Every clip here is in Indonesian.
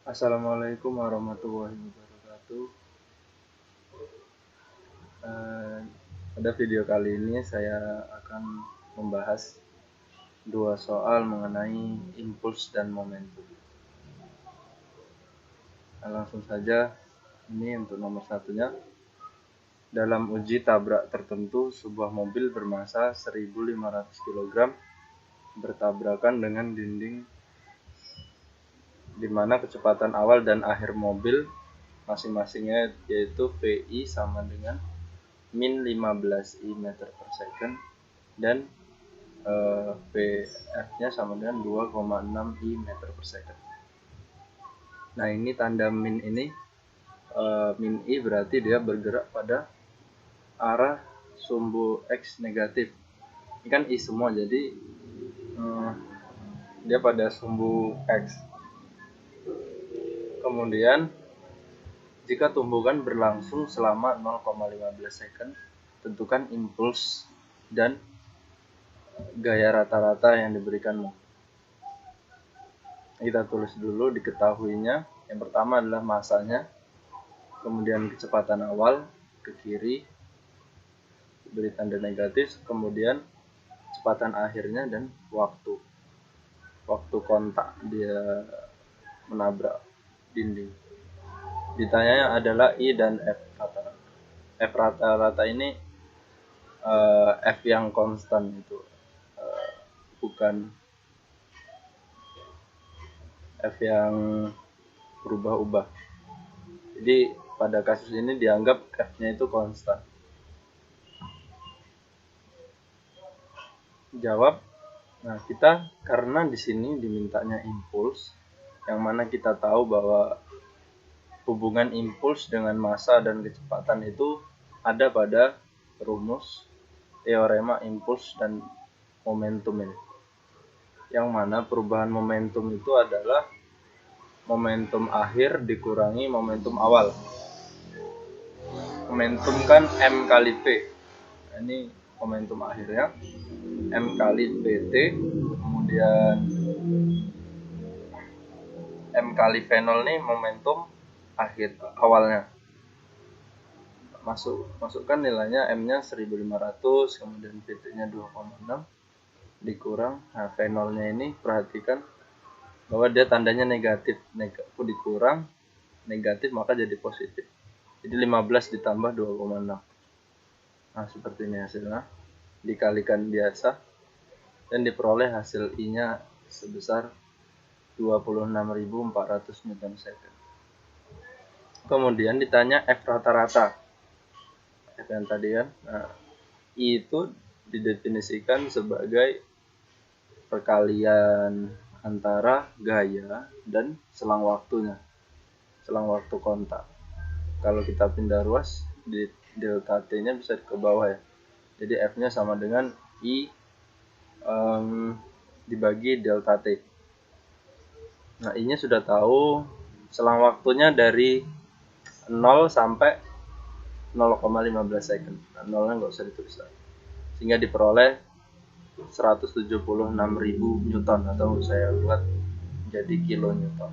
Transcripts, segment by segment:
Assalamualaikum warahmatullahi wabarakatuh. Pada video kali ini saya akan membahas dua soal mengenai impuls dan momentum. Langsung saja, ini untuk nomor satunya. Dalam uji tabrak tertentu, sebuah mobil bermasa 1.500 kg bertabrakan dengan dinding di mana kecepatan awal dan akhir mobil masing-masingnya yaitu VI sama dengan min 15 I meter per second dan VF-nya sama dengan 2,6 I meter per second. Nah, ini tanda min ini, min I berarti dia bergerak pada arah sumbu X negatif. Ini kan I semua, jadi dia pada sumbu X. Kemudian jika tumbukan berlangsung selama 0,15 second, tentukan impuls dan gaya rata-rata yang diberikanmu. Kita tulis dulu diketahuinya. Yang pertama adalah masanya, kemudian kecepatan awal ke kiri, beri tanda negatif, kemudian kecepatan akhirnya dan waktu kontak dia menabrak dinding. Ditanyanya adalah I dan F rata-rata. F rata-rata ini F yang konstan itu, bukan F yang berubah-ubah. Jadi pada kasus ini dianggap F-nya itu konstan. Jawab. Nah, kita karena di sini dimintanya impuls, yang mana kita tahu bahwa hubungan impuls dengan massa dan kecepatan itu ada pada rumus teorema impuls dan momentum ini. Yang mana perubahan momentum itu adalah momentum akhir dikurangi momentum awal. Momentum kan M kali P. Nah, ini momentum akhirnya. M kali PT, kemudian M kali V0 nih momentum akhir awalnya. Masukkan nilainya, M-nya 1.500, kemudian PT-nya 2,6 dikurang. Nah, V0-nya ini perhatikan bahwa dia tandanya negatif. Dikurang negatif maka jadi positif. Jadi 15 ditambah 2,6. Nah, seperti ini hasilnya. Dikalikan biasa dan diperoleh hasil I-nya sebesar 26.400 Newton second. Kemudian ditanya F rata-rata. F yang tadi kan. Nah, I itu didefinisikan sebagai perkalian antara gaya dan selang waktunya. Selang waktu kontak. Kalau kita pindah ruas, di delta T-nya bisa ke bawah ya. Jadi F-nya sama dengan I dibagi delta T. Nah, I-nya sudah tahu, selang waktunya dari 0 sampai 0,15 second. Nah, 0-nya nggak usah ditulis lagi. Sehingga diperoleh 176.000 Newton, atau saya buat jadi kilonewton.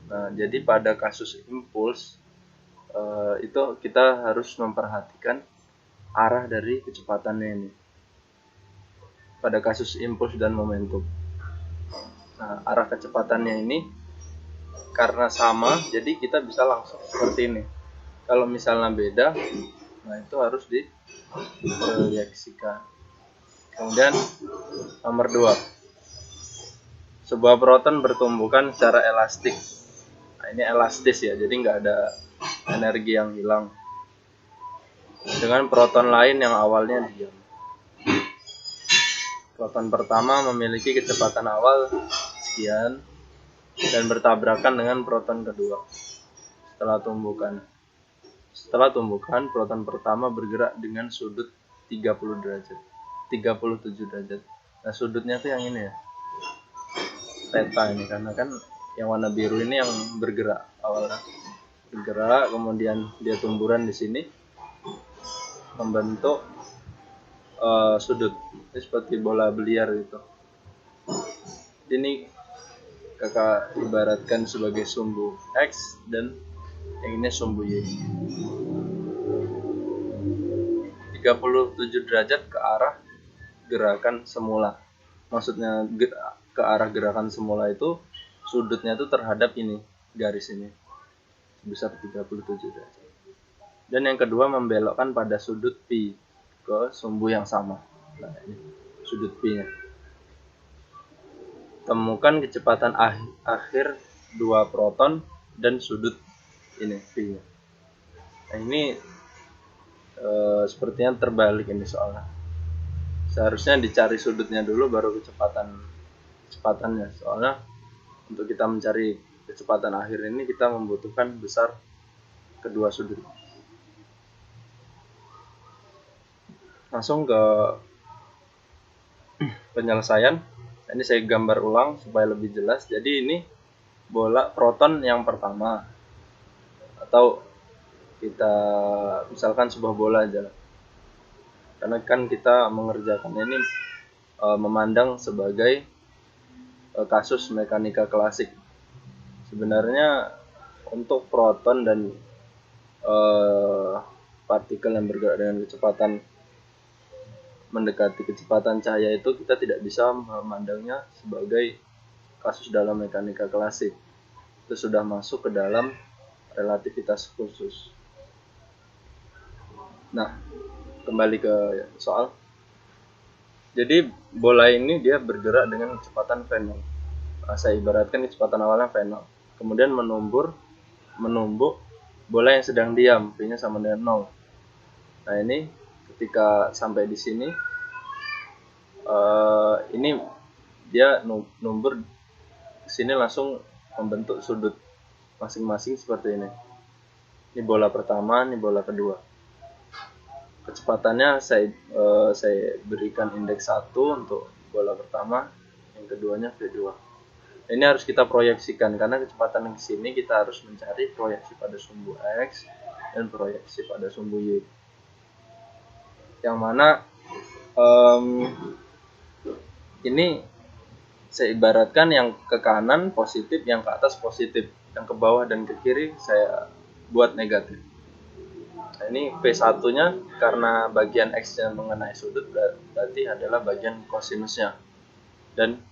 Nah, jadi pada kasus impuls itu kita harus memperhatikan arah dari kecepatannya ini. Pada kasus impuls dan momentum. Nah, arah kecepatannya ini karena sama, jadi kita bisa langsung seperti ini. Kalau misalnya beda, nah itu harus diproyeksikan. Kemudian nomor 2, sebuah proton bertumbukan secara elastik. Nah, ini elastis ya, jadi nggak ada energi yang hilang. Dengan proton lain yang awalnya diam. Proton pertama memiliki kecepatan awal sekian dan bertabrakan dengan proton kedua. Setelah tumbukan, proton pertama bergerak dengan sudut 37 derajat. Nah, sudutnya tuh yang ini ya, theta ini, karena kan yang warna biru ini yang bergerak awalnya. Bergerak, kemudian dia tumburan di sini membentuk sudut. Ini seperti bola biliar gitu. Ini kakak ibaratkan sebagai sumbu X dan yang ini sumbu Y. 37 derajat ke arah gerakan semula. Maksudnya ke arah gerakan semula itu sudutnya itu terhadap ini, garis ini, sebesar 37 derajat. Dan yang kedua membelokkan pada sudut Pi ke sumbu yang sama. Nah, ini sudut Pi-nya. Temukan kecepatan akhir dua proton dan sudut ini Pi-nya. Nah, ini sepertinya terbalik ini soalnya. Seharusnya dicari sudutnya dulu baru kecepatannya. Soalnya untuk kita mencari kecepatan akhir ini kita membutuhkan besar kedua sudut. Langsung ke penyelesaian. Ini saya gambar ulang supaya lebih jelas. Jadi ini bola proton yang pertama, atau kita misalkan sebuah bola aja, karena kan kita mengerjakan ini memandang sebagai kasus mekanika klasik. Sebenarnya untuk proton dan partikel yang bergerak dengan kecepatan mendekati kecepatan cahaya itu kita tidak bisa memandangnya sebagai kasus dalam mekanika klasik. Itu sudah masuk ke dalam relativitas khusus. Nah, kembali ke soal. Jadi bola ini dia bergerak dengan kecepatan V0. Nah, saya ibaratkan kecepatan awalnya V0. Kemudian menumbuk bola yang sedang diam, V-nya sama dengan 0. Nah, ini ketika sampai di sini ini dia numbur sini langsung membentuk sudut masing-masing seperti ini. Ini bola pertama, ini bola kedua. Kecepatannya saya berikan indeks 1 untuk bola pertama, yang keduanya V2. Ini harus kita proyeksikan karena kecepatan di sini kita harus mencari proyeksi pada sumbu X dan proyeksi pada sumbu Y. Yang mana ini saya ibaratkan yang ke kanan positif, yang ke atas positif, yang ke bawah dan ke kiri saya buat negatif. Nah, ini V1-nya karena bagian X-nya mengenai sudut berarti adalah bagian kosinusnya. Dan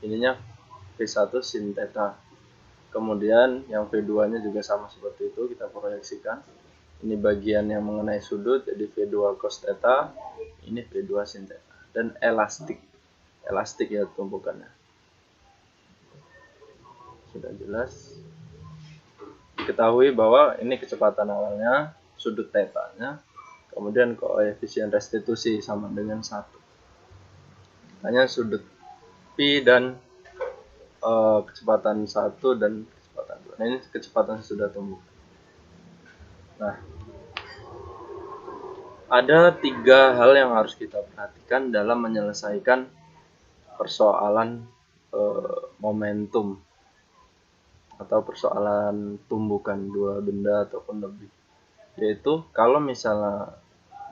ininya V1 sin theta. Kemudian yang V2-nya juga sama seperti itu, kita proyeksikan. Ini bagian yang mengenai sudut, jadi V2 cos theta, ini V2 sin theta. Dan elastik ya tumpukannya. Sudah jelas. Diketahui bahwa ini kecepatan awalnya, sudut theta-nya, kemudian koefisien restitusi sama dengan 1. Hanya sudut Pi dan kecepatan 1 dan kecepatan 2. Nah, ini kecepatan sudah tumbuh. Nah, ada 3 hal yang harus kita perhatikan dalam menyelesaikan persoalan momentum atau persoalan tumbukan dua benda ataupun lebih. Yaitu kalau misalnya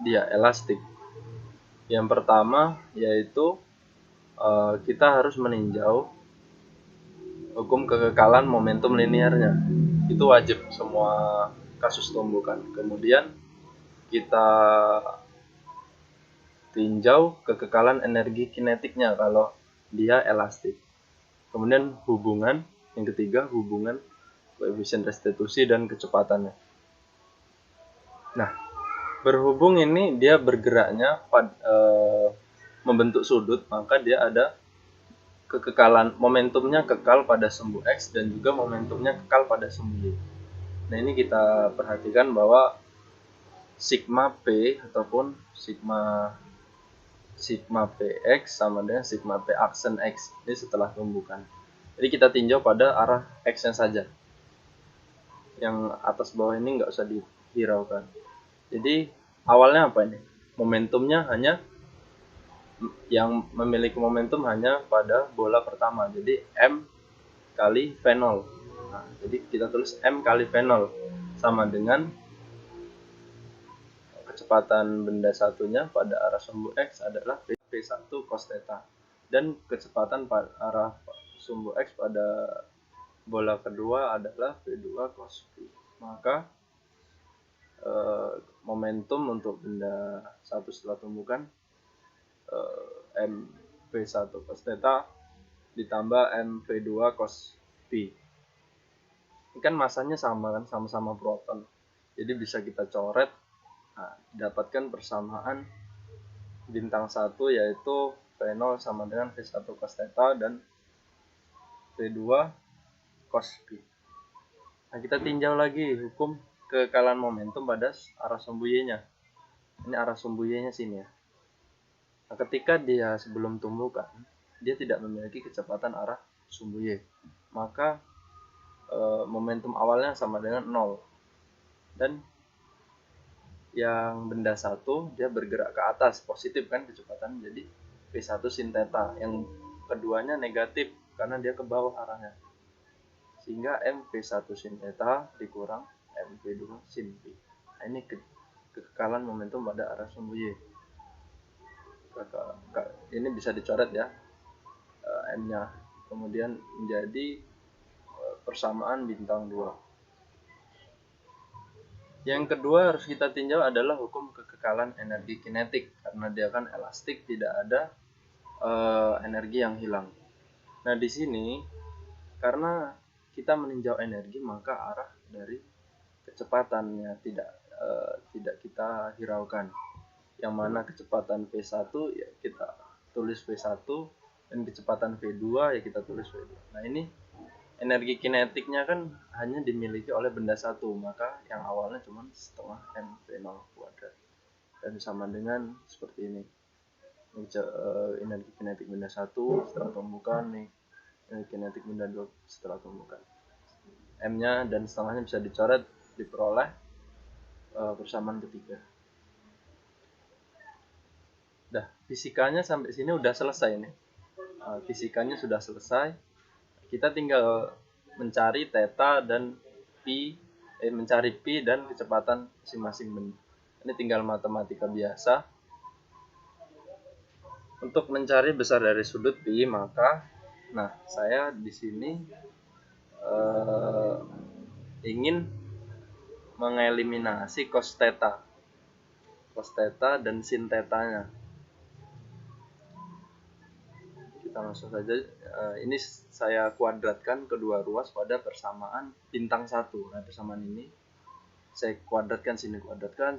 dia elastik, yang pertama yaitu kita harus meninjau hukum kekekalan momentum linearnya. Itu wajib semua kasus tumbukan. Kemudian kita tinjau kekekalan energi kinetiknya kalau dia elastik. Kemudian hubungan yang ketiga, hubungan koefisien restitusi dan kecepatannya. Nah, berhubung ini dia bergeraknya membentuk sudut, maka dia ada kekekalan, momentumnya kekal pada sumbu X dan juga momentumnya kekal pada sumbu Y. Nah, ini kita perhatikan bahwa sigma P ataupun sigma Px sama dengan sigma P aksen X ini setelah tumbukan. Jadi kita tinjau pada arah X-nya saja. Yang atas bawah ini nggak usah dihiraukan. Jadi awalnya apa ini? Momentumnya hanya yang memiliki momentum hanya pada bola pertama. Jadi M kali V0. Nah, jadi kita tulis M kali V0 sama dengan kecepatan benda satunya pada arah sumbu X adalah V1 cos theta. Dan kecepatan pada arah sumbu X pada bola kedua adalah V2 cos P. Maka momentum untuk benda satu setelah tumbukan M V1 cos theta ditambah M V2 cos P. Ini kan masanya sama kan, sama-sama proton. Jadi bisa kita coret, dapatkan persamaan bintang 1 yaitu V0 sama dengan V1 cos theta dan V2 cos P. Nah, kita tinjau lagi hukum kekekalan momentum pada arah sumbu Y-nya. Ini arah sumbu Y-nya sini ya. Nah, ketika dia sebelum tumbukan, dia tidak memiliki kecepatan arah sumbu Y. Maka momentum awalnya sama dengan 0. Dan yang benda satu dia bergerak ke atas, positif kan kecepatan, jadi V1 sin theta. Yang keduanya negatif karena dia ke bawah arahnya. Sehingga M V1 sin theta dikurang M V2 sin P. Nah, ini kekekalan momentum pada arah sumbu Y. Ini bisa dicoret ya, M-nya. Kemudian menjadi persamaan bintang 2. Yang kedua harus kita tinjau adalah hukum kekekalan energi kinetik, karena dia kan elastik, tidak ada energi yang hilang. Nah, di sini karena kita meninjau energi, maka arah dari kecepatannya tidak kita hiraukan. Yang mana kecepatan V1 ya kita tulis V1 dan kecepatan V2 ya kita tulis V2. Nah, ini energi kinetiknya kan hanya dimiliki oleh benda satu, maka yang awalnya cuma setengah M V0 kuadrat dan sama dengan seperti ini. Energi kinetik benda satu setelah tumbukan nih, energi kinetik benda 2 setelah tumbukan. M-nya dan setengahnya bisa dicoret, diperoleh persamaan ketiga. Dah, fisikanya sampai sini udah selesai nih. Fisikanya sudah selesai. Kita tinggal mencari theta dan pi, mencari pi dan kecepatan masing-masing benda. Ini tinggal matematika biasa. Untuk mencari besar dari sudut pi, maka saya di sini ingin mengeliminasi cos theta dan sin theta-nya. Kita langsung saja, ini saya kuadratkan kedua ruas pada persamaan bintang 1. Nah, persamaan ini saya kuadratkan, sini kuadratkan,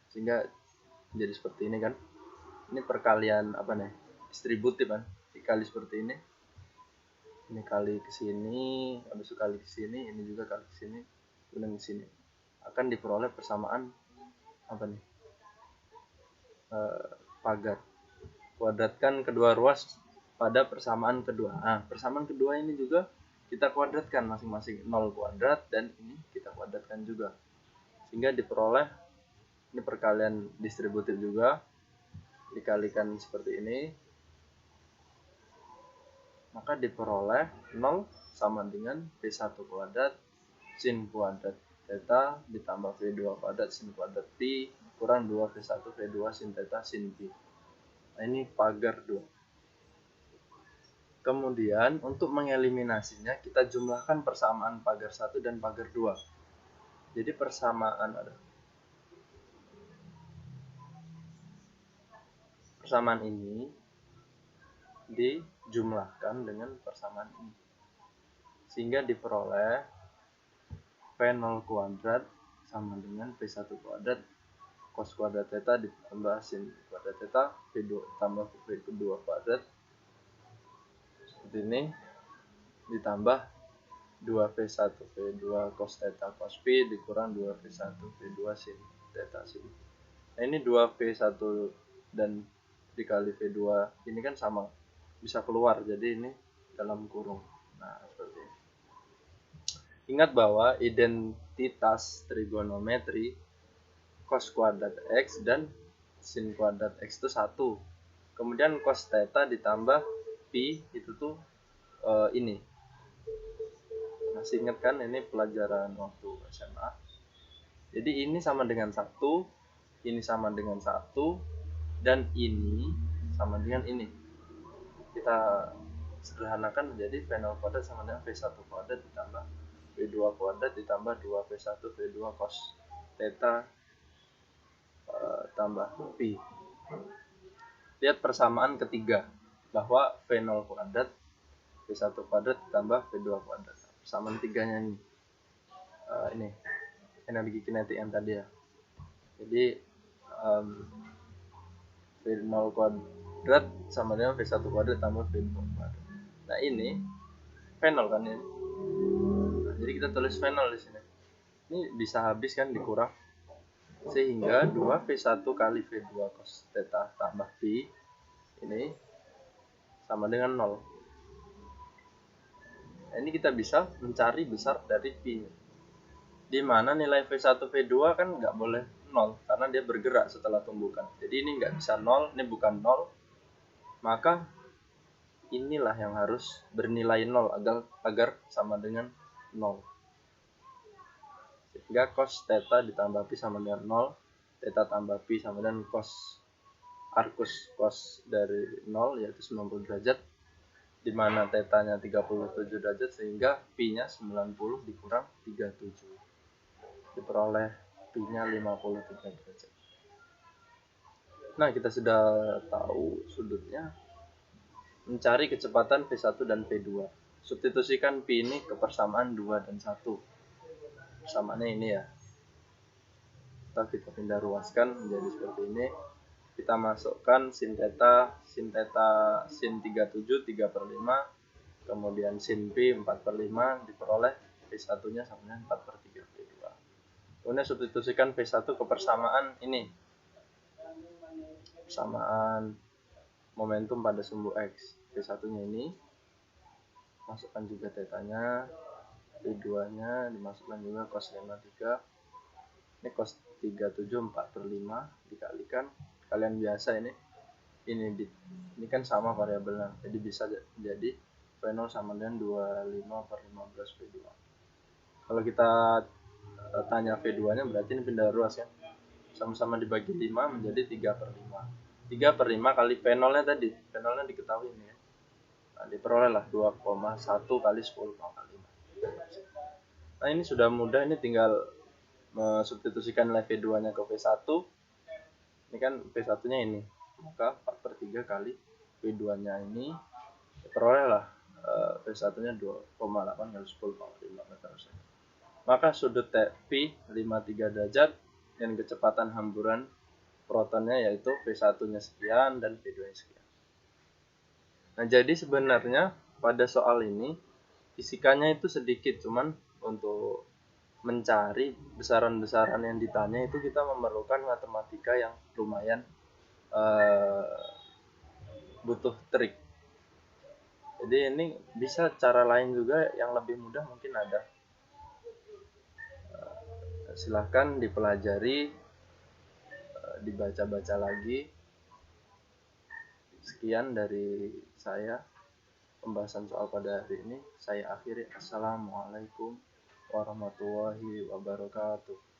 sehingga jadi seperti ini kan. Ini perkalian distributif kan, dikali seperti ini. Ini kali ke sini, habis itu kali ke sini, ini juga kali ke sini, kemudian ke sini. Akan diperoleh persamaan pagar. Kuadratkan kedua ruas pada persamaan kedua. Nah, persamaan kedua ini juga kita kuadratkan masing-masing 0 kuadrat dan ini kita kuadratkan juga. Sehingga diperoleh, ini perkalian distributif juga, dikalikan seperti ini. Maka diperoleh 0 sama dengan V1 kuadrat sin kuadrat theta ditambah V2 kuadrat sin kuadrat P kurang 2 V1 V2 sin theta sin P. Nah, ini pagar 2. Kemudian untuk mengeliminasinya kita jumlahkan persamaan pagar 1 dan pagar 2. Jadi persamaan ini dijumlahkan dengan persamaan ini. Sehingga diperoleh V0 kuadrat sama dengan V1 kuadrat cos kuadrat theta ditambah sin kuadrat theta V2 tambah V2 kuadrat seperti ini ditambah 2V1 V2 cos theta cos P dikurang 2V1 V2 sin theta sin. Nah, ini 2V1 dan dikali V2 ini kan sama, bisa keluar, jadi ini dalam kurung. Nah, seperti ini. Ingat bahwa identitas trigonometri cos kuadrat X dan sin kuadrat X itu 1. Kemudian cos theta ditambah P itu tuh ini. Masih ingat kan, ini pelajaran waktu SMA. Jadi ini sama dengan 1, ini sama dengan 1, dan ini sama dengan ini. Kita sederhanakan menjadi V0 kuadrat sama dengan V1 kuadrat ditambah V2 kuadrat ditambah 2V1 V2 cos theta tambah pi. Lihat persamaan ketiga, bahwa V0 kuadrat V1 kuadrat ditambah V2 kuadrat. Persamaan tiganya ini energi kinetik yang tadi ya. Jadi V0 kuadrat sama dengan V1 kuadrat tambah V2 kuadrat. Nah ini V0 kan ini. Nah, jadi kita tulis V0 di sini. Ini bisa habis kan dikurang, sehingga 2V1 kali V2 cos theta tambah pi ini sama dengan 0. Nah, ini kita bisa mencari besar dari pi, di mana nilai V1 V2 kan nggak boleh 0 karena dia bergerak setelah tumbukan. Jadi ini nggak bisa 0, ini bukan 0, maka inilah yang harus bernilai 0 agar sama dengan 0. Sehingga cos theta ditambah pi sama dengan 0, theta tambah pi sama dengan cos arcus cos dari 0 yaitu 90 derajat, di mana tetanya 37 derajat, sehingga pi-nya 90 dikurang 37. Diperoleh pi-nya 53 derajat. Nah, kita sudah tahu sudutnya. Mencari kecepatan V1 dan V2. Substitusikan pi ini ke persamaan 2 dan 1. Persamaannya ini ya. Kita pindah ruaskan menjadi seperti ini. Kita masukkan sin theta sin 37 3/5, kemudian sin pi 4/5, diperoleh V1 nya sama dengan 4/3 V2. Kemudian substitusikan V1 ke persamaan ini, persamaan momentum pada sumbu X. V1 nya ini masukkan juga tetanya, V2 nya dimasukkan juga cos 53. Ini cos 37 4/5 dikalikan, kalian biasa ini kan sama variabelnya, jadi bisa jadi V0 sama dengan 25/15 V2. Kalau kita tanya V2 nya berarti ini pindah ruas ya, sama-sama dibagi 5 menjadi 3/5. 3/5 kali V0 nya tadi, V0 nya diketahui ini ya. Nah, diperoleh lah 2,1 kali 10 pangkat 5. Nah, ini sudah mudah, ini tinggal substitusikan nilai V2 nya ke V1. Ini kan V1 nya ini, maka 4/3 kali V2 nya ini diperoleh lah V1 nya 2,8 kali 10 pangkat 5 meter persegi. Maka sudut pi 53 derajat dan kecepatan hamburan protonnya yaitu V1 nya sekian dan V2 nya sekian. Nah, jadi sebenarnya pada soal ini fisikanya itu sedikit, cuman untuk mencari besaran-besaran yang ditanya itu kita memerlukan matematika yang lumayan butuh trik. Jadi ini bisa cara lain juga yang lebih mudah mungkin ada. Silahkan dipelajari, dibaca-baca lagi. Sekian dari saya pembahasan soal pada hari ini. Saya akhiri. Assalamualaikum warahmatullahi wabarakatuh.